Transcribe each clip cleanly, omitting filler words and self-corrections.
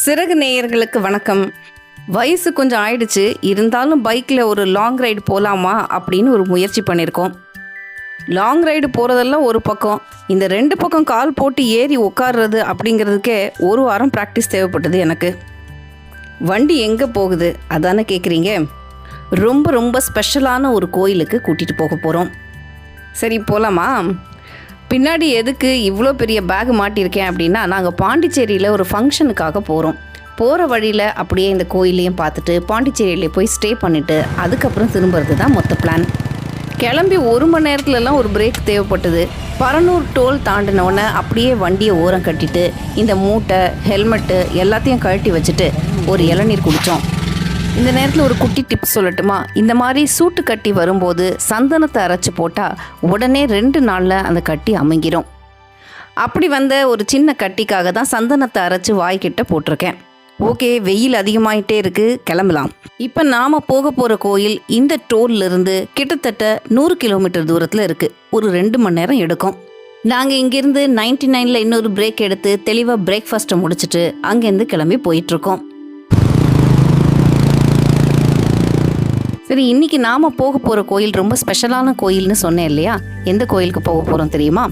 சிறகு நேயர்களுக்கு வணக்கம். வயசு கொஞ்சம் ஆயிடுச்சு, இருந்தாலும் பைக்கில் ஒரு லாங் ரைடு போகலாமா அப்படின்னு ஒரு முயற்சி பண்ணியிருக்கோம். லாங் ரைடு போகிறதெல்லாம் ஒரு பக்கம், இந்த 2 பக்கம் கால் போட்டு ஏறி உட்கார்றது அப்படிங்கிறதுக்கே ஒரு வாரம் ப்ராக்டிஸ் தேவைப்பட்டது எனக்கு. வண்டி எங்கே போகுது அதானே கேட்குறீங்க? ரொம்ப ரொம்ப ஸ்பெஷலான ஒரு கோயிலுக்கு கூட்டிகிட்டு போக போகிறோம். சரி, போகலாமா? பின்னாடி எதுக்கு இவ்வளோ பெரிய பேக் மாட்டியிருக்கேன் அப்படின்னா, நாங்கள் பாண்டிச்சேரியில் ஒரு ஃபங்க்ஷனுக்காக போகிறோம். போகிற வழியில் அப்படியே இந்த கோயிலையும் பார்த்துட்டு பாண்டிச்சேரியிலே போய் ஸ்டே பண்ணிவிட்டு அதுக்கப்புறம் திரும்புறது தான் மொத்த பிளான். கிளம்பி 1 மணி நேரத்துலலாம் ஒரு பிரேக் தேவைப்பட்டது. பரனூர் டோல் தாண்டினோடனே அப்படியே வண்டியை ஓரம் கட்டிட்டு இந்த மூட்டை, ஹெல்மெட்டு எல்லாத்தையும் கழட்டி வச்சுட்டு ஒரு இளநீர் குடித்தோம். இந்த நேரத்தில் ஒரு குட்டி டிப்ஸ் சொல்லட்டுமா? இந்த மாதிரி சூட்டு கட்டி வரும்போது சந்தனத்தை அரைச்சி போட்டால் உடனே 2 நாளில் அந்த கட்டி அமுங்கிடும். அப்படி வந்த ஒரு சின்ன கட்டிக்காக தான் சந்தனத்தை அரைச்சி வாய்க்கிட்ட போட்டிருக்கேன். ஓகே, வெயில் அதிகமாகிட்டே இருக்குது, கிளம்பலாம். இப்போ நாம் போக போகிற கோயில் இந்த டோல்லிருந்து கிட்டத்தட்ட 100 கிலோமீட்டர் தூரத்தில் இருக்குது. ஒரு 2 மணி நேரம் எடுக்கும். நாங்கள் இங்கேருந்து 99ல் இன்னொரு பிரேக் எடுத்து தெளிவாக பிரேக்ஃபாஸ்ட்டை முடிச்சுட்டு அங்கேருந்து கிளம்பி போயிட்டுருக்கோம். சரி, இன்றைக்கி நாம் போக போகிற கோயில் ரொம்ப ஸ்பெஷலான கோயில்னு சொன்னேன் இல்லையா? எந்த கோயிலுக்கு போக போகிறோம் தெரியுமா?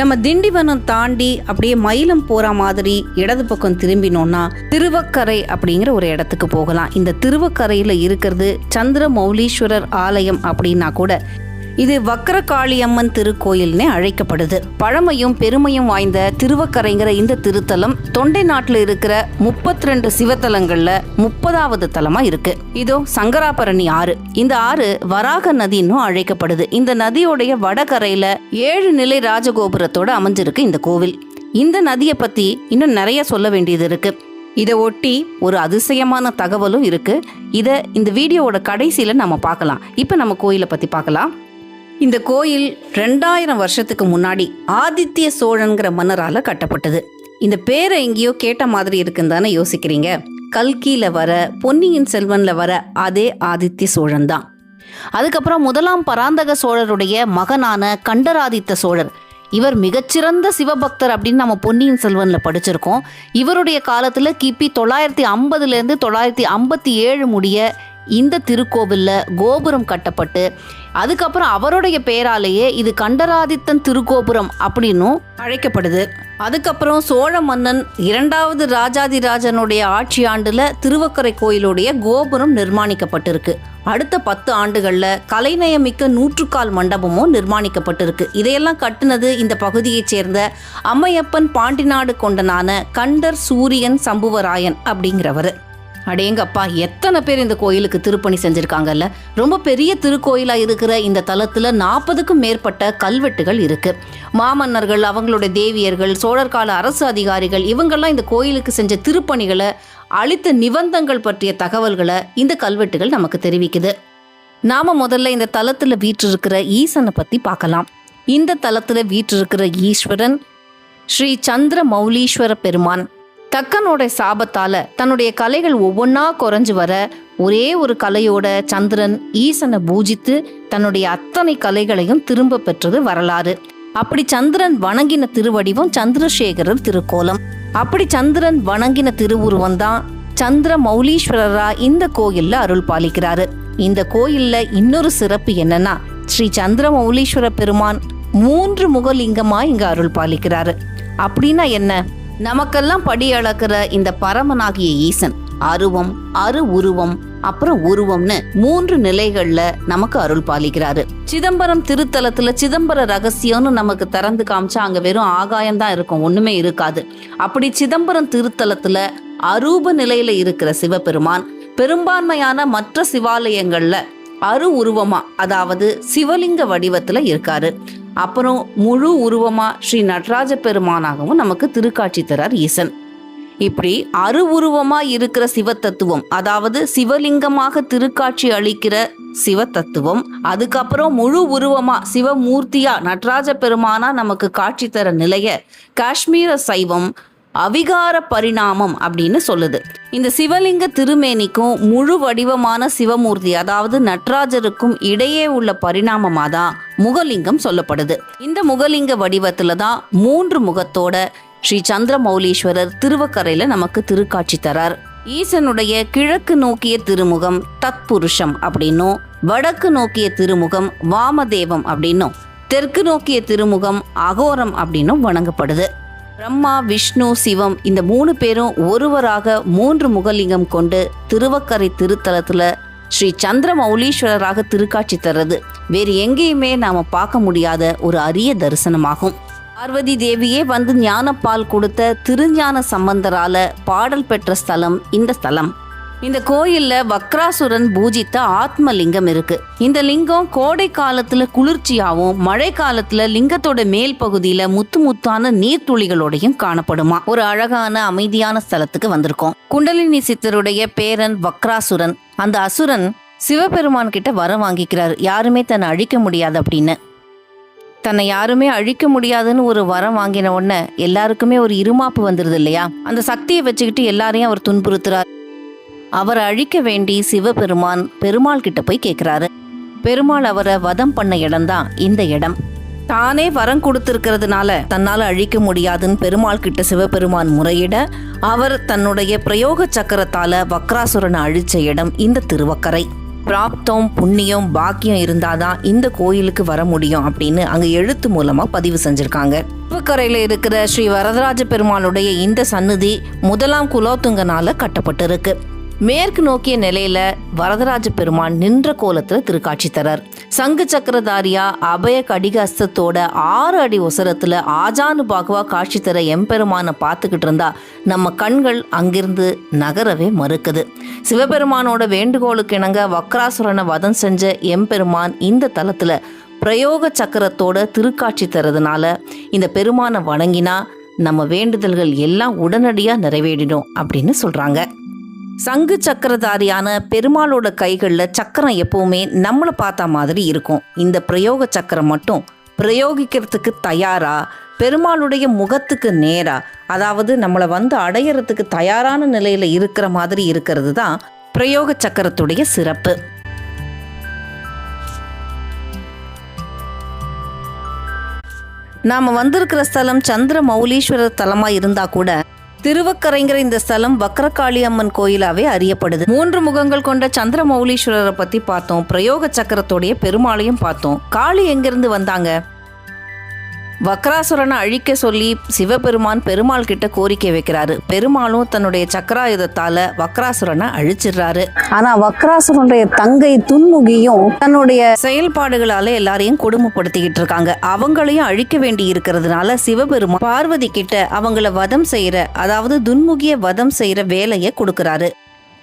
நம்ம திண்டிவனம் தாண்டி அப்படியே மயிலம் போகிற மாதிரி இடது பக்கம் திரும்பினோன்னா திருவக்கரை அப்படிங்கிற ஒரு இடத்துக்கு போகலாம். இந்த திருவக்கரையில் இருக்கிறது சந்திரமௌலீஸ்வரர் ஆலயம் அப்படின்னா கூட இது வக்கரகாளியம்மன் திருக்கோயில்னே அழைக்கப்படுது. பழமையும் பெருமையும் வாய்ந்த திருவக்கரைங்கிற இந்த திருத்தலம் தொண்டை நாட்டில் இருக்கிற 32 சிவத்தலங்கள்ல 30வது தலமா இருக்கு. இதோ சங்கராபரணி ஆறு. இந்த ஆறு வராக நதின்னு அழைக்கப்படுது. இந்த நதியோடைய வடகரையில 7 நிலை ராஜகோபுரத்தோட அமைஞ்சிருக்கு இந்த கோவில். இந்த நதியை பத்தி இன்னும் நிறைய சொல்ல வேண்டியது இருக்கு. இதை ஒட்டி ஒரு அதிசயமான தகவலும் இருக்கு. இதை இந்த வீடியோவோட கடைசியில நம்ம பார்க்கலாம். இப்போ நம்ம கோயிலை பத்தி பார்க்கலாம். இந்த கோயில் 2000 வருஷத்துக்கு முன்னாடி ஆதித்ய சோழன்கிற மன்னரால் கட்டப்பட்டது. இந்த பேரை எங்கேயோ கேட்ட மாதிரி இருக்குன்னு தானே யோசிக்கிறீங்க? கல்கியில் வர பொன்னியின் செல்வனில் வர அதே ஆதித்ய சோழன் தான். அதுக்கப்புறம் 1ஆம் பராந்தக சோழருடைய மகனான கண்டராதித்த சோழர், இவர் மிகச்சிறந்த சிவபக்தர் அப்படின்னு நம்ம பொன்னியின் செல்வனில் படிச்சிருக்கோம். இவருடைய காலத்தில் கிபி 950லேருந்து 957 முடிய இந்த திருக்கோவிலில் கோபுரம் கட்டப்பட்டு அதுக்கப்புறம் அவருடைய பெயராலேயே இது கண்டராதித்தன் திருக்கோபுரம் அப்படின்னும் அழைக்கப்படுது. அதுக்கப்புறம் சோழ மன்னன் 2வது ராஜாதிராஜனுடைய ஆட்சி ஆண்டுல திருவக்கரை கோயிலுடைய கோபுரம் நிர்மாணிக்கப்பட்டிருக்கு. அடுத்த 10 ஆண்டுகளில் கலைநயமிக்க 100 மண்டபமும் நிர்மாணிக்கப்பட்டிருக்கு. இதையெல்லாம் கட்டுனது இந்த பகுதியைச் சேர்ந்த அம்மையப்பன் பாண்டிநாடு கொண்டனான கண்டர் சூரியன் சம்புவராயன் அப்படிங்கிறவர். அடேங்கப்பா, எத்தனை பேர் இந்த கோயிலுக்கு திருப்பணி செஞ்சுருக்காங்கல்ல. ரொம்ப பெரிய திருக்கோயிலாக இருக்கிற இந்த தலத்தில் 40க்கும் மேற்பட்ட கல்வெட்டுகள் இருக்குது. மாமன்னர்கள், அவங்களுடைய தேவியர்கள், சோழர் கால அரசு அதிகாரிகள் இவங்கெல்லாம் இந்த கோயிலுக்கு செஞ்ச திருப்பணிகளை, அளித்த நிபந்தங்கள் பற்றிய தகவல்களை இந்த கல்வெட்டுகள் நமக்கு தெரிவிக்குது. நாம் முதல்ல இந்த தலத்தில் வீற்றிருக்கிற ஈசனை பற்றி பார்க்கலாம். இந்த தலத்தில் வீற்றிருக்கிற ஈஸ்வரன் ஸ்ரீ சந்திரமௌலீஸ்வர பெருமான். தக்கனோட சாபத்தால தன்னுடைய கலைகள் ஒவ்வொன்றா குறைஞ்சு வர ஒரே ஒரு கலையோட சந்திரன் ஈசனை பூஜித்து தன்னுடைய அத்தனை கலைகளையும் திரும்ப பெற்றது வரலாறு. அப்படி சந்திரன் வணங்கின திருவடிவம் சந்திரசேகரர் திருக்கோலம். அப்படி சந்திரன் வணங்கின திருவுருவம் தான் சந்திரமௌலீஸ்வரரா இந்த கோயில்ல அருள் பாலிக்கிறாரு. இந்த கோயில்ல இன்னொரு சிறப்பு என்னன்னா, ஸ்ரீ சந்திரமௌலீஸ்வர பெருமான் 3 முகலிங்கமா இங்க அருள் பாலிக்கிறாரு. அப்படின்னா என்ன? நமக்கெல்லாம் படி அளக்கிற இந்த பரமனாகிய ஈசன் அருவம், அரு உருவம், அப்புறம் உருவம்னு 3 நிலைகள்ல நமக்கு அருள் பாலிக்கிறாரு. சிதம்பரம் திருத்தலத்துல சிதம்பர ரகசியம்னு நமக்கு திறந்து காமிச்சா அங்க வெறும் ஆகாயம்தான் இருக்கும், ஒண்ணுமே இருக்காது. அப்படி சிதம்பரம் திருத்தலத்துல அரூப நிலையில இருக்கிற சிவபெருமான் பெரும்பான்மையான மற்ற சிவாலயங்கள்ல அரு உருவமா, அதாவது சிவலிங்க வடிவத்துல இருக்காரு. அப்புறம் முழு உருவமா ஸ்ரீ நடராஜ பெருமானாகவும் நமக்கு திருக்காட்சி தரார் ஈசன். இப்படி அரு உருவமா இருக்கிற சிவத்தத்துவம், அதாவது சிவலிங்கமாக திருக்காட்சி அளிக்கிற சிவத்தத்துவம், அதுக்கப்புறம் முழு உருவமா சிவமூர்த்தியா நடராஜ பெருமானா நமக்கு காட்சி தர நிலைய காஷ்மீர சைவம் அவிகார பரிணாமம் அப்படின்னு சொல்லுது. இந்த சிவலிங்க திருமேனிக்கும் முழு வடிவமான சிவமூர்த்தி அதாவது நடராஜருக்கும் இடையே உள்ள பரிணாமமாக தான் முகலிங்கம் சொல்லப்படுது. இந்த முகலிங்க வடிவத்துல தான் 3 முகத்தோட ஸ்ரீ சந்திரமௌலீஸ்வரர் திருவக்கரையில நமக்கு திருக்காட்சி தரார். ஈசனுடைய கிழக்கு நோக்கிய திருமுகம் தத்புருஷம் அப்படின்னும், வடக்கு நோக்கிய திருமுகம் வாமதேவம் அப்படின்னும், தெற்கு நோக்கிய திருமுகம் அகோரம் அப்படின்னும் வணங்கப்படுது. பிரம்மா, விஷ்ணு, சிவம் இந்த 3 பேரும் ஒருவராக 3 முகலிங்கம் கொண்டு திருவக்கரை திருத்தலத்துல ஸ்ரீ சந்திரமௌலீஸ்வரராக திருக்காட்சி தர்றது வேறு எங்கேயுமே நாம பார்க்க முடியாத ஒரு அரிய தரிசனமாகும். பார்வதி தேவியே வந்து ஞானப்பால் கொடுத்த திருஞான சம்பந்தரால பாடல் பெற்ற ஸ்தலம் இந்த ஸ்தலம். இந்த கோயில்ல வக்ராசுரன் பூஜித்த ஆத்மலிங்கம் இருக்கு. இந்த லிங்கம் கோடை காலத்துல குளிர்ச்சியாவும், மழை காலத்துல லிங்கத்தோட மேல் பகுதியில முத்து முத்தான நீர்த்துளிகளோடையும் காணப்படுமா. ஒரு அழகான அமைதியான ஸ்தலத்துக்கு வந்திருக்கோம். குண்டலினி சித்தருடைய பேரன் வக்ராசுரன், அந்த அசுரன் சிவபெருமான் கிட்ட வரம் வாங்கிக்கிறார், யாருமே தன்னை அழிக்க முடியாது அப்படின்னு. தன்னை யாருமே அழிக்க முடியாதுன்னு ஒரு வரம் வாங்கின உடனே எல்லாருக்குமே ஒரு இருமாப்பு வந்துருது இல்லையா. அந்த சக்தியை வச்சுக்கிட்டு எல்லாரையும் அவர் துன்புறுத்துறார். அவரை அழிக்க வேண்டி சிவபெருமான் பெருமாள் கிட்ட போய் கேட்கிறாரு. பெருமாள் அவரை வதம் பண்ண இடம்தான் இந்த இடம். தானே வரம் கொடுத்திருக்கிறதுனால தன்னால அழிக்க முடியாதுன்னு பெருமாள் கிட்ட சிவபெருமான் முறையிட, அவர் தன்னுடைய பிரயோக சக்கரத்தால வக்ராசுரனை அழிச்ச இடம் இந்த திருவக்கரை. பிராப்தம், புண்ணியம், பாக்கியம் இருந்தாதான் இந்த கோயிலுக்கு வர முடியும் அப்படின்னு அங்க எழுத்து மூலமா பதிவு செஞ்சிருக்காங்க. திருவக்கரையில இருக்கிற ஸ்ரீ வரதராஜ பெருமாளுடைய இந்த சந்நிதி 1ஆம் குலோத்துங்கனால கட்டப்பட்டிருக்கு. மேற்கு நோக்கிய நிலையில வரதராஜ பெருமான் நின்ற கோலத்துல திருக்காட்சி தரார். சங்கு சக்கரதாரியா அபய கடிகஸ்தத்தோட 6 அடி உசரத்துல ஆஜானு பாகுவா காட்சி தர எம்பெருமான பார்த்துக்கிட்டு இருந்தா நம்ம கண்கள் அங்கிருந்து நகரவே மறுக்குது. சிவபெருமானோட வேண்டுகோளுக்கு இணங்க வக்ராசுரனை வதம் செஞ்ச எம்பெருமான் இந்த தலத்துல பிரயோக சக்கரத்தோட திருக்காட்சி தரதுனால இந்த பெருமானை வணங்கினா நம்ம வேண்டுதல்கள் எல்லாம் உடனடியா நிறைவேறிடும் அப்படின்னு சொல்றாங்க. சங்கு சக்கரதாரியான பெருமாளோட கைகளில் சக்கரம் எப்பவுமே நம்மளை பார்த்த மாதிரி இருக்கும். இந்த பிரயோக சக்கரம் மட்டும் பிரயோகிக்கிறதுக்கு தயாரா, பெருமாளுடைய முகத்துக்கு நேரா, அதாவது நம்மளை வந்து அடையறதுக்கு தயாரான நிலையில இருக்கிற மாதிரி இருக்கிறது தான் பிரயோக சக்கரத்துடைய சிறப்பு. நாம வந்திருக்கிற ஸ்தலம் சந்திரமௌலீஸ்வரர் தலமா இருந்தா கூட திருவக்கரைங்கிற இந்த ஸ்தலம் வக்ரகாளி அம்மன் கோயிலாவே அறியப்படுது. 3 முகங்கள் கொண்ட சந்திரமௌலீஸ்வரரை பத்தி பார்த்தோம். பிரயோக சக்கரத்தோடைய பெருமாளையும் பார்த்தோம். காளி எங்கிருந்து வந்தாங்க? வக்ராசுரனை அழிக்க சொல்லி சிவபெருமான் பெருமாள் கிட்ட கோரிக்கை வைக்கிறாரு. பெருமாளும் தன்னுடைய சக்கராயுதத்தால வக்ராசுரனை அழிச்சிடுறாரு. ஆனா வக்ராசுரனுடைய தங்கை துன்முகியும் தன்னுடைய செயல்பாடுகளால எல்லாரையும் கொடுமைப்படுத்திக்கிட்டு இருக்காங்க. அவங்களையும் அழிக்க வேண்டி இருக்கிறதுனால சிவபெருமான் பார்வதி கிட்ட அவங்கள வதம் செய்யற, அதாவது துன்முகிய வதம் செய்யற வேலையை கொடுக்கறாரு.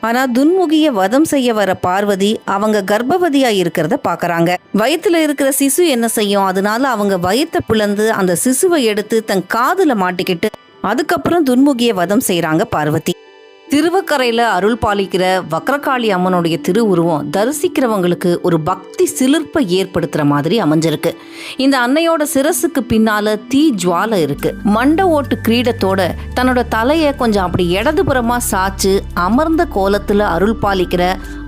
ஆனா துன்முகிய வதம் செய்ய வர பார்வதி அவங்க கர்ப்பவதியா இருக்கிறத பாக்குறாங்க. வயிற்றுல இருக்கிற சிசு என்ன செய்யும்? அதனால அவங்க வயிற்றை பிளந்து அந்த சிசுவை எடுத்து தன் காதுல மாட்டிக்கிட்டு அதுக்கப்புறம் துன்முகிய வதம் செய்யறாங்க பார்வதி. திருவக்கரையில அருள் பாலிக்கிற வக்ரகாளி அம்மனுடைய திருவுருவம் தரிசிக்கிறவங்களுக்கு ஒரு பக்தி சிலிர்ப்பை ஏற்படுத்துற மாதிரி அமைஞ்சிருக்கு. இந்த அன்னையோட சிரசுக்கு பின்னால தீ ஜுவாலை இருக்கு. மண்ட ஓட்டு கிரீடத்தோட தன்னோட தலைய கொஞ்சம் அப்படி இடதுபுறமா சாச்சு அமர்ந்த கோலத்துல அருள் பாலிக்கிற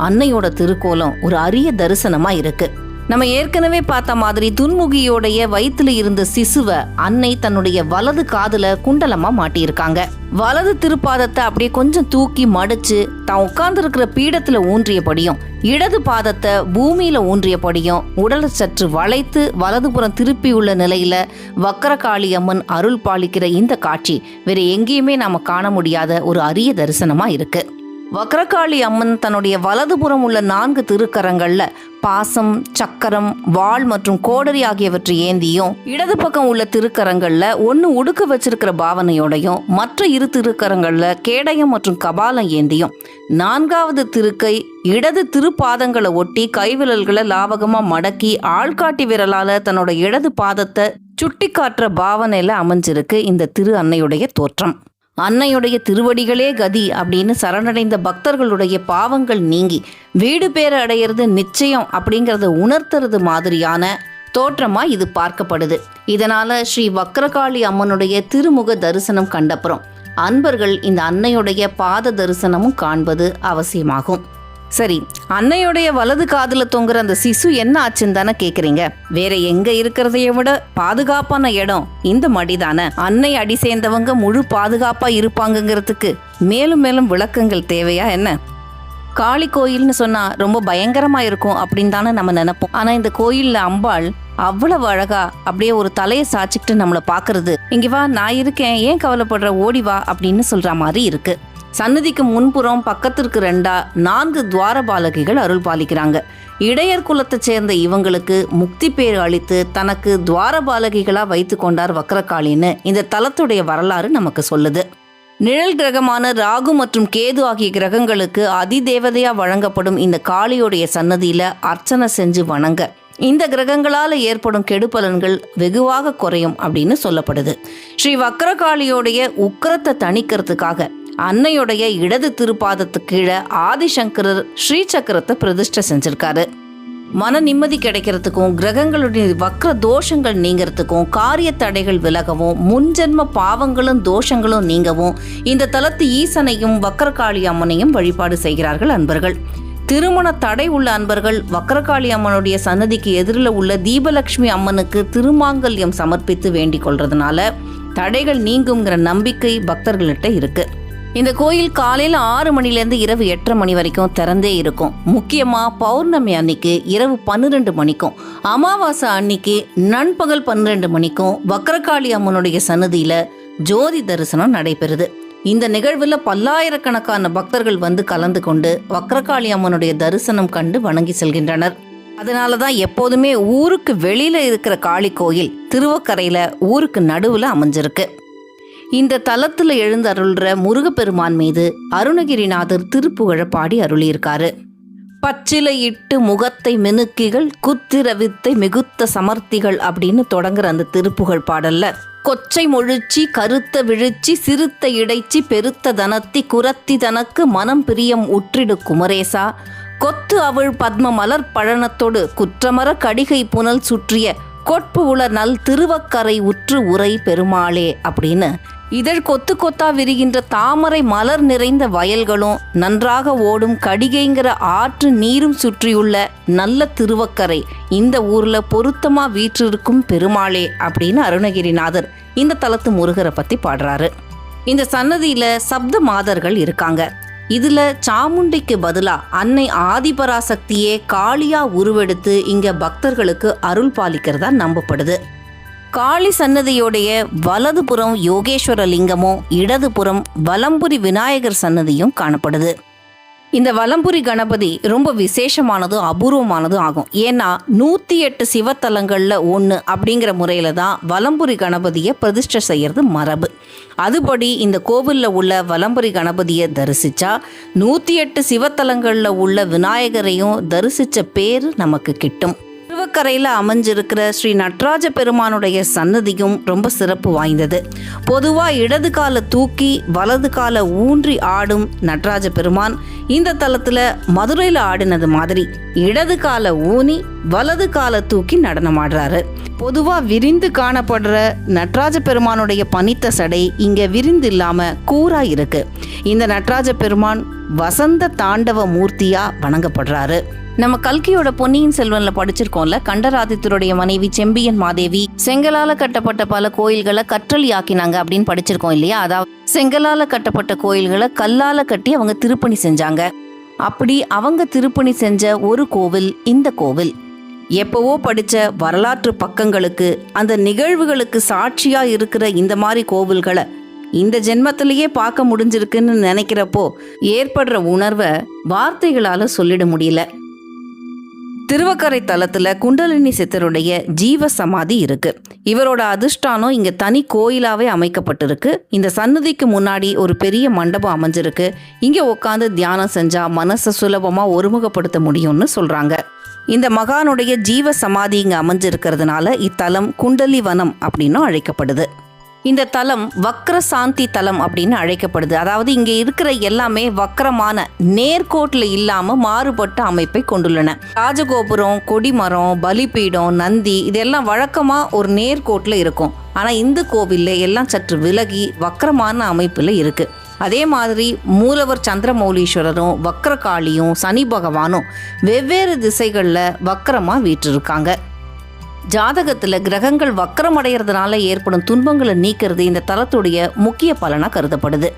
அன்னையோட திருக்கோலம் ஒரு அரிய தரிசனமா இருக்கு. நம்ம ஏற்கனவே பார்த்த மாதிரி துன்முகியோடைய வயிற்றுல இருந்த சிசுவை அன்னை தன்னுடைய வலது காதுல குண்டலமா மாட்டியிருக்காங்க. வலது திருப்பாதத்தை அப்படியே கொஞ்சம் தூக்கி மடிச்சு தான் உட்கார்ந்து இருக்கிற பீடத்துல ஊன்றியபடியும், இடது பாதத்தை பூமியில ஊன்றியபடியும் உடலை சற்று வளைத்து வலதுபுறம் திருப்பியுள்ள நிலையில வக்ரகாளி அம்மன் அருள் பாலிக்கிற இந்த காட்சி வேற எங்கேயுமே நாம காண முடியாத ஒரு அரிய தரிசனமா இருக்கு. வக்ரகாளி அம்மன் தன்னுடைய வலதுபுறம் உள்ள 4 திருக்கரங்கள்ல பாசம், சக்கரம், வாள் மற்றும் கோடரி ஆகியவற்றை ஏந்தியும், இடது பக்கம் உள்ள திருக்கரங்கள்ல 1 உடுக்க வச்சிருக்கிற பாவனையோடையும், மற்ற 2 திருக்கரங்கள்ல கேடயம் மற்றும் கபாலம் ஏந்தியும், 4வது திருக்கை இடது திருப்பாதங்களை ஒட்டி கைவிரல்களை லாவகமா மடக்கி ஆள்காட்டி விரலால தன்னோட இடது பாதத்தை சுட்டி காட்டுற பாவனையில அமைஞ்சிருக்கு இந்த திரு அன்னையுடைய தோற்றம். அன்னையுடைய திருவடிகளே கதி அப்படின்னு சரணடைந்த பக்தர்களுடைய பாவங்கள் நீங்கி வீடு பேர் அடையிறது நிச்சயம் அப்படிங்கறத உணர்த்துறது மாதிரியான தோற்றமா இது பார்க்கப்படுது. இதனால ஸ்ரீ வக்ரகாளி அம்மனுடைய திருமுக தரிசனம் கண்டப்புறம் அன்பர்கள் இந்த அன்னையுடைய பாத தரிசனமும் காண்பது அவசியமாகும். சரி, அன்னையுடைய வலது காதுல தொங்குற அந்த சிசு என்ன ஆச்சுன்னு தானே கேக்குறீங்க. வேற எங்க இருக்கிறதைய விட பாதுகாப்பான இடம் இந்த மடி தானே. அன்னை அடி சேர்ந்தவங்க முழு பாதுகாப்பா இருப்பாங்கங்கிறதுக்கு மேலும் மேலும் விளக்கங்கள் தேவையா என்ன? காளி கோயில்னு சொன்னா ரொம்ப பயங்கரமா இருக்கும் அப்படின்னு தானே நம்ம நினைப்போம். ஆனா இந்த கோயில்ல அம்பாள் அவ்வளவு அழகா அப்படியே ஒரு தலையை சாச்சிக்கிட்டு நம்மளை பாக்குறது, இங்க வா நான் இருக்கேன், ஏன் கவலைப்படுற, ஓடி வா அப்படின்னு சொல்ற மாதிரி இருக்கு. சன்னதிக்கு முன்புறம் பக்கத்திற்கு 4 துவாரபாலகிகள் அருள் பாலிக்கிறாங்க. இடையர் குலத்தை சேர்ந்த இவங்களுக்கு முக்தி பேர் அளித்து தனக்கு துவாரபாலகிகளா வைத்து கொண்டார் வக்ரகாளின்னு இந்த தலத்துடைய வரலாறு நமக்கு சொல்லுது. நிழல் கிரகமான ராகு மற்றும் கேது ஆகிய கிரகங்களுக்கு அதிதேவதையா வழங்கப்படும் இந்த காளியோடைய சன்னதியில அர்ச்சனை செஞ்சு வணங்க இந்த கிரகங்களால ஏற்படும் கெடுபலன்கள் வெகுவாக குறையும் அப்படின்னு சொல்லப்படுது. ஸ்ரீ வக்ரகாளியோடைய உக்கிரத்தை தணிக்கிறதுக்காக அன்னையுடைய இடது திருப்பாதத்துக்கு கீழே ஆதிசங்கரர் ஸ்ரீ சக்கரத்தை பிரதிஷ்டை செஞ்சிருக்காரு. மன நிம்மதி கிடைக்கிறதுக்கும் கிரகங்களுடைய வக்ர தோஷங்கள் நீங்கிறதுக்கும் காரிய தடைகள் விலகவும் முன்ஜென்ம பாவங்களும் தோஷங்களும் நீங்கவும் இந்த தலத்து ஈசனையும் வக்ரகாளி அம்மனையும் வழிபாடு செய்கிறார்கள் அன்பர்கள். திருமண தடை உள்ள அன்பர்கள் வக்ரகாளி அம்மனுடைய சன்னதிக்கு எதிரில் உள்ள தீபலட்சுமி அம்மனுக்கு திருமாங்கல்யம் சமர்ப்பித்து வேண்டிக் கொள்றதுனால தடைகள் நீங்குங்கிற நம்பிக்கை பக்தர்கள்ட்ட இருக்கு. இந்த கோயில் காலையில் 6 மணிலேருந்து இரவு 8:30 மணி வரைக்கும் திறந்தே இருக்கும். முக்கியமாக பௌர்ணமி அன்னைக்கு இரவு 12 மணிக்கும், அமாவாசை அன்னைக்கு நண்பகல் 12 மணிக்கும் வக்ரகாளி அம்மனுடைய சன்னதியில் ஜோதி தரிசனம் நடைபெறுது. இந்த நிகழ்வில் பல்லாயிரக்கணக்கான பக்தர்கள் வந்து கலந்து கொண்டு வக்ரகாளி அம்மனுடைய தரிசனம் கண்டு வணங்கி செல்கின்றனர். அதனால தான் எப்போதுமே ஊருக்கு வெளியில இருக்கிற காளி கோயில் திருவக்கரையில ஊருக்கு நடுவில் அமைஞ்சிருக்கு. இந்த தலத்துல எழுந்தருள்ற முருகப்பெருமான் மீது அருணகிரிநாதர் திருப்புகழ பாடி அருளியிருக்காரு. பச்சிலையிட்டு முகத்தை மினுக்கிகள் குத்திர வித்தை மிகுத்த சமர்த்திகள் அப்படின்னு தொடங்குற அந்த திருப்புகழ் பாடல்ல கொச்சை மொழிச்சி கருத்த விழிச்சி சிறுத்த இடைச்சி பெருத்த தனத்தி குரத்தி தனக்கு மனம் பிரியம் உற்றிடு குமரேசா கொத்து அவள் பத்ம மலர் பழனத்தோடு குற்றமர கடிகை புனல் சுற்றிய கொட்பு உள நல் திருவக்கரை உற்று உரை பெருமாளே அப்படின்னு இதழ் கொத்து கொத்தா விரிகின்ற தாமரை மலர் நிறைந்த வயல்களும் நன்றாக ஓடும் கடிகைங்கிற ஆற்று நீரும் சுற்றியுள்ள நல்ல திருவக்கரை இந்த ஊர்ல பொருத்தமா வீற்றிருக்கும் பெருமாளே அப்படின்னு அருணகிரிநாதர் இந்த தலத்து முருகரை பத்தி பாடுறாரு. இந்த சன்னதியில சப்த மாதர்கள் இருக்காங்க. இதுல சாமுண்டிக்கு பதிலா அன்னை ஆதிபராசக்தியே காளியா உருவெடுத்து இங்க பக்தர்களுக்கு அருள் பாலிக்கிறதா நம்பப்படுது. காளி சன்னதியோடைய வலதுபுறம் யோகேஸ்வர லிங்கமும் இடதுபுறம் வலம்புரி விநாயகர் சன்னதியும் காணப்படுது. இந்த வலம்புரி கணபதி ரொம்ப விசேஷமானதும் அபூர்வமானதும் ஆகும். ஏன்னா 108 சிவத்தலங்களில் ஒன்று அப்படிங்கிற முறையில் தான் வலம்புரி கணபதியை பிரதிஷ்டை செய்கிறது மரபு. அதுபடி இந்த கோவிலில் உள்ள வலம்புரி கணபதியை தரிசித்தா 108 சிவத்தலங்களில் உள்ள விநாயகரையும் தரிசித்த பேர் நமக்கு கிட்டும். திருவக்கரையில் அமைஞ்சிருக்கிற ஸ்ரீ நடராஜ பெருமானுடைய சன்னதியும் ரொம்ப சிறப்பு வாய்ந்தது. பொதுவாக இடது காலை தூக்கி வலது காலை ஊன்றி ஆடும் நடராஜ பெருமான் இந்த தலத்தில் மதுரையில் ஆடினது மாதிரி இடது காலை ஊனி வலது காலை தூக்கி நடனம் ஆடுறாரு. பொதுவாக விரிந்து காணப்படுற நடராஜ பெருமானுடைய பனித்த சடை இங்கே விரிந்து இல்லாமல் கூரா இருக்கு. இந்த நடராஜ பெருமான் வசந்த தாண்டவ மூர்த்தியா வணங்கப்படுறாரு. நம்ம கல்கியோட பொன்னியின் செல்வன்ல படிச்சிருக்கோம்ல, கண்டராதித்தருடைய மனைவி செம்பியன் மாதேவி செங்கலால கட்டப்பட்ட பல கோயில்களை கற்றளி ஆக்கினாங்க அப்படின்னு படிச்சிருக்கோம் இல்லையா? அதாவது செங்கலால கட்டப்பட்ட கோயில்களை கல்லால கட்டி அவங்க திருப்பணி செஞ்சாங்க. அப்படி அவங்க திருப்பணி செஞ்ச ஒரு கோவில் இந்த கோவில். எப்பவோ படிச்ச வரலாற்று பக்கங்களுக்கு அந்த நிகழ்வுகளுக்கு சாட்சியா இருக்கிற இந்த மாதிரி கோவில்களை இந்த ஜென்மத்திலேயே பார்க்க முடிஞ்சிருக்குன்னு நினைக்கிறப்போ ஏற்படுற உணர்வை வார்த்தைகளால சொல்லிட முடியல. திருவக்கரை தலத்துல குண்டலினி சித்தருடைய ஜீவ சமாதி இருக்கு. இவரோட அதிஷ்டானம் இங்க தனி கோயிலாவே அமைக்கப்பட்டிருக்கு. இந்த சன்னதிக்கு முன்னாடி ஒரு பெரிய மண்டபம் அமைஞ்சிருக்கு. இங்க உட்காந்து தியானம் செஞ்சா மனசை சுலபமா ஒருமுகப்படுத்த முடியும்னு சொல்றாங்க. இந்த மகானுடைய ஜீவ சமாதி இங்க அமைஞ்சிருக்கிறதுனால இத்தலம் குண்டலி வனம் அப்படின்னும் அழைக்கப்படுது. இந்த தலம் வக்ர சாந்தி தலம் அப்படின்னு அழைக்கப்படுது. அதாவது இங்கே இருக்கிற எல்லாமே வக்ரமான நேர்கோட்டில் இல்லாமல் மாறுபட்ட அமைப்பை கொண்டுள்ளன. ராஜகோபுரம், கொடிமரம், பலிபீடம், நந்தி இதெல்லாம் வழக்கமாக ஒரு நேர்கோட்டில் இருக்கும். ஆனால் இந்த கோவிலில் எல்லாம் சற்று விலகி வக்ரமான அமைப்பில் இருக்குது. அதே மாதிரி மூலவர் சந்திரமௌலீஸ்வரரும் வக்ரகாளியும் சனி பகவானும் வெவ்வேறு திசைகளில் வக்கரமாக வீற்றிருக்காங்க. ஜாதகத்தில் கிரகங்கள் வக்கரம் அடைகிறதுனால ஏற்படும் துன்பங்களை நீக்கிறது இந்த தலத்துடைய முக்கிய பலனாக கருதப்படுது.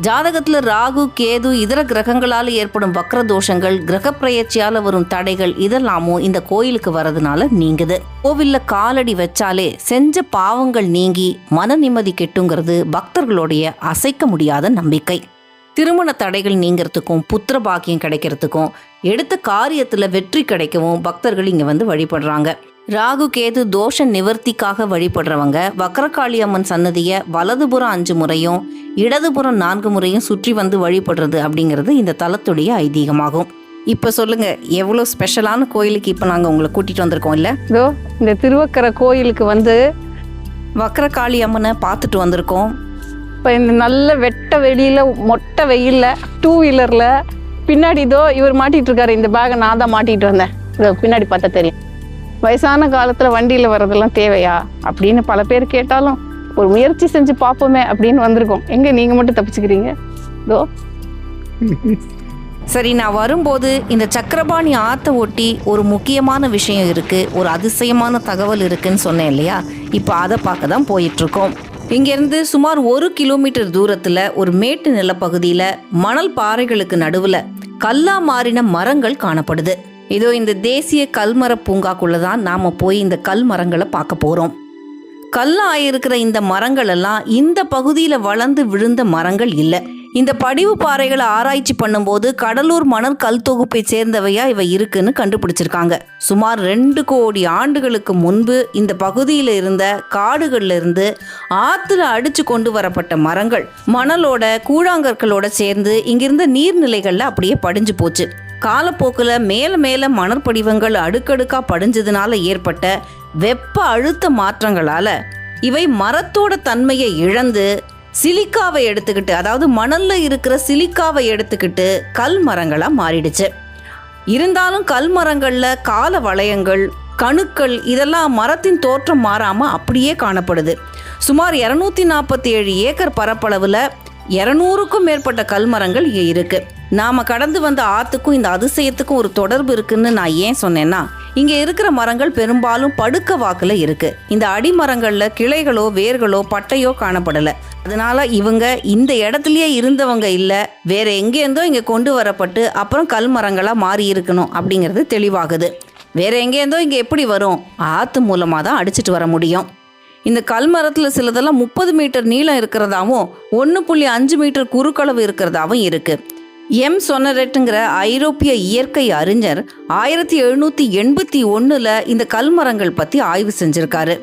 ஜாதகத்தில் ராகு கேது இதர கிரகங்களால் ஏற்படும் வக்ர தோஷங்கள், கிரக பிரயற்சியால் வரும் தடைகள் இதெல்லாமும் இந்த கோயிலுக்கு வரதுனால நீங்குது. கோவிலில் காலடி வச்சாலே செஞ்ச பாவங்கள் நீங்கி மன நிம்மதி கெட்டுங்கிறது பக்தர்களுடைய அசைக்க முடியாத நம்பிக்கை. திருமண தடைகள் நீங்கிறதுக்கும் புத்திர பாக்கியம் கிடைக்கிறதுக்கும் எடுத்த காரியத்தில் வெற்றி கிடைக்கவும் பக்தர்கள் இங்கே வந்து வழிபடுறாங்க. ராகு கேது தோஷ நிவர்த்திக்காக வழிபடுறவங்க வக்ரகாளி அம்மன் சன்னதியை வலதுபுறம் 5 முறையும் இடதுபுறம் 4 முறையும் சுற்றி வந்து வழிபடுறது அப்படிங்கிறது இந்த தலத்துடைய ஐதீகமாகும். இப்போ சொல்லுங்க, எவ்வளோ ஸ்பெஷலான கோயிலுக்கு இப்போ நாங்கள் உங்களை கூட்டிகிட்டு வந்திருக்கோம் இல்லை? இதோ இந்த திருவக்கரை கோயிலுக்கு வந்து வக்ரகாளி அம்மனை பார்த்துட்டு வந்திருக்கோம். இப்போ இந்த நல்ல வெட்ட வெளியில் மொட்டை வெயிலில் 2 வீலரில் பின்னாடி இதோ இவர் மாட்டிகிட்டு இருக்காரு. இந்த பேகை நான் தான் மாட்டிகிட்டு வந்தேன். இதோ பின்னாடி பார்த்தா தெரியும். வயசான காலத்தில் வண்டியில் வர்றதெல்லாம் தேவையா அப்படின்னு பல பேர் கேட்டாலும் ஒரு முயற்சி செஞ்சு பார்ப்போமே அப்படின்னு வந்திருக்கோம். எங்கே நீங்கள் மட்டும் தப்பிச்சுக்கிறீங்க? இதோ சரி, நான் வரும்போது இந்த சக்கரபாணி ஆற்றை ஒட்டி ஒரு முக்கியமான விஷயம் இருக்குது, ஒரு அதிசயமான தகவல் இருக்குன்னு சொன்னேன் இல்லையா? இப்போ அதை பார்க்க தான் போயிட்டுருக்கோம். இங்கேருந்து சுமார் 1 கிலோமீட்டர் தூரத்தில் ஒரு மேட்டு நிலப்பகுதியில் மணல் பாறைகளுக்கு நடுவில் கல்லா மாறின மரங்கள் காணப்படுது. இதோ இந்த தேசிய கல்மர பூங்காக்குள்ள தான் நாம் போய் இந்த கல் மரங்களை பார்க்க போகிறோம். கல்லா ஆயிருக்கிற இந்த மரங்கள் எல்லாம் இந்த பகுதியில் வளர்ந்து விழுந்த மரங்கள் இல்லை. இந்த படிவு பாறைகளை ஆராய்ச்சி பண்ணும்போது கடலூர் மணல் கல் தொகுப்பை சேர்ந்தவையா இவை இருக்குன்னு கண்டுபிடிச்சிருக்காங்க. சுமார் 2 கோடி ஆண்டுகளுக்கு முன்பு இந்த பகுதியில் இருந்த காடுகள்ல இருந்து ஆற்றுல அடிச்சு கொண்டு வரப்பட்ட மரங்கள் மணலோட கூழாங்கற்களோட சேர்ந்து இங்கிருந்த நீர்நிலைகள்ல அப்படியே படிஞ்சு போச்சு. காலப்போக்கில் மேலே மேலே மணற்படிவங்கள் அடுக்கடுக்காக படிஞ்சதுனால ஏற்பட்ட வெப்ப அழுத்த மாற்றங்களால் இவை மரத்தோட தன்மையை இழந்து சிலிக்காவை எடுத்துக்கிட்டு, அதாவது மணலில் இருக்கிற சிலிக்காவை எடுத்துக்கிட்டு கல் மரங்களாக மாறிடுச்சு. இருந்தாலும் கல் மரங்களில் கால வளையங்கள், கணுக்கள் இதெல்லாம் மரத்தின் தோற்றம் மாறாமல் அப்படியே காணப்படுது. சுமார் 247 ஏக்கர் பரப்பளவில் 200க்கும் மேற்பட்ட கல்மரங்கள் இங்கே இருக்குது. நாம் கடந்து வந்த ஆற்றுக்கும் இந்த அதிசயத்துக்கும் ஒரு தொடர்பு இருக்குன்னு நான் ஏன் சொன்னேன்னா, இங்கே இருக்கிற மரங்கள் பெரும்பாலும் படுக்க வாக்கில் இருக்குது. இந்த அடிமரங்களில் கிளைகளோ வேர்களோ பட்டையோ காணப்படலை. அதனால இவங்க இந்த இடத்துலையே இருந்தவங்க இல்லை, வேற எங்கேருந்தோ இங்கே கொண்டு வரப்பட்டு அப்புறம் கல் மரங்களாக மாறி இருக்கணும் அப்படிங்கிறது தெளிவாகுது. வேற எங்கேருந்தோ இங்கே எப்படி வரும்? ஆற்று மூலமாக தான் அடிச்சிட்டு வர முடியும். இந்த கல்மரத்தில் சிலதெல்லாம் 30 மீட்டர் நீளம் இருக்கிறதாவும் 1.5 மீட்டர் குறுக்களவு இருக்கிறதாவும் இருக்குது. எம் சொனரெட்டுங்கிற ஐரோப்பிய இயற்கை அறிஞர் 1781 இந்த கல்மரங்கள் பற்றி ஆய்வு செஞ்சிருக்காரு.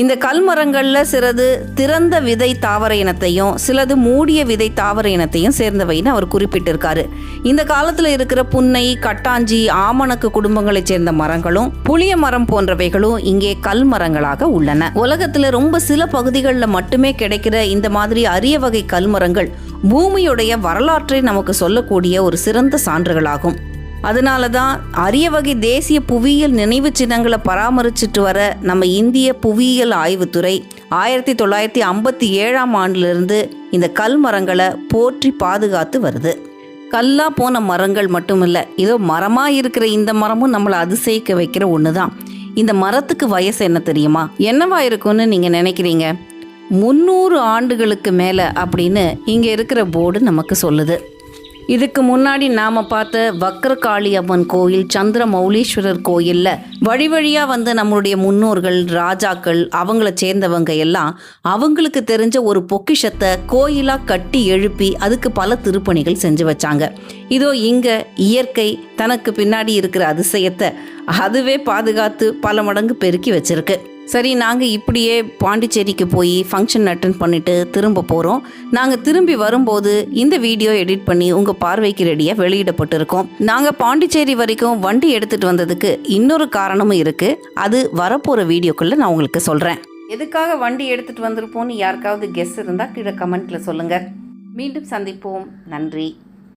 இந்த கல்மரங்களில் சிலது திறந்த விதை தாவர இனத்தையும் சிலது மூடிய விதை தாவர இனத்தையும் சேர்ந்தவைன்னு அவர் குறிப்பிட்டிருக்காரு. இந்த காலத்தில் இருக்கிற புன்னை, கட்டாஞ்சி, ஆமணக்கு குடும்பங்களைச் சேர்ந்த மரங்களும் புளிய மரம் போன்றவைகளும் இங்கே கல்மரங்களாக உள்ளன. உலகத்தில் ரொம்ப சில பகுதிகளில் மட்டுமே கிடைக்கிற இந்த மாதிரி அரிய வகை கல்மரங்கள் பூமியுடைய வரலாற்றை நமக்கு சொல்லக்கூடிய ஒரு சிறந்த சான்றுகளாகும். அதனால தான் அரிய வகை தேசிய புவியியல் நினைவு சின்னங்களை பராமரிச்சுட்டு வர நம்ம இந்திய புவியியல் ஆய்வுத்துறை 1957ஆம் ஆண்டிலிருந்து இந்த கல் மரங்களை போற்றி பாதுகாத்து வருது. கல்லா போன மரங்கள் மட்டும் இல்லை, இதோ மரமாக இருக்கிற இந்த மரமும் நம்மளை அதிசயிக்க வைக்கிற ஒன்று தான். இந்த மரத்துக்கு வயசு என்ன தெரியுமா? என்னவா இருக்கும்னு நீங்கள் நினைக்கிறீங்க? 300 ஆண்டுகளுக்கு மேலே அப்படின்னு இங்கே இருக்கிற போர்டு நமக்கு சொல்லுது. இதுக்கு முன்னாடி நாம் பார்த்த வக்ரகாளி அம்மன் கோயில், சந்திரமௌலீஸ்வரர் கோயிலில் வழி வழியாக வந்து நம்மளுடைய முன்னோர்கள், ராஜாக்கள், அவங்கள சேர்ந்தவங்க எல்லாம் அவங்களுக்கு தெரிஞ்ச ஒரு பொக்கிஷத்தை கோயிலாக கட்டி எழுப்பி அதுக்கு பல திருப்பணிகள் செஞ்சு வச்சாங்க. இதோ இங்கே இயற்கை தனக்கு பின்னாடி இருக்கிற அதிசயத்தை அதுவே பாதுகாத்து பல மடங்கு பெருக்கி வச்சிருக்கு. சரி, நாங்கள் இப்படியே பாண்டிச்சேரிக்கு போய் ஃபங்க்ஷன் அட்டென்ட் பண்ணிவிட்டு திரும்ப போகிறோம். நாங்கள் திரும்பி வரும்போது இந்த வீடியோ எடிட் பண்ணி உங்கள் பார்வைக்கு ரெடியாக வெளியிடப்பட்டிருக்கோம். நாங்கள் பாண்டிச்சேரி வரைக்கும் வண்டி எடுத்துகிட்டு வந்ததுக்கு இன்னொரு காரணமும் இருக்குது. அது வரப்போகிற வீடியோக்குள்ளே நான் உங்களுக்கு சொல்கிறேன். எதுக்காக வண்டி எடுத்துகிட்டு வந்திருப்போம்னு யாருக்காவது கெஸ் இருந்தால் கீழே கமெண்ட்டில் சொல்லுங்கள். மீண்டும் சந்திப்போம். நன்றி.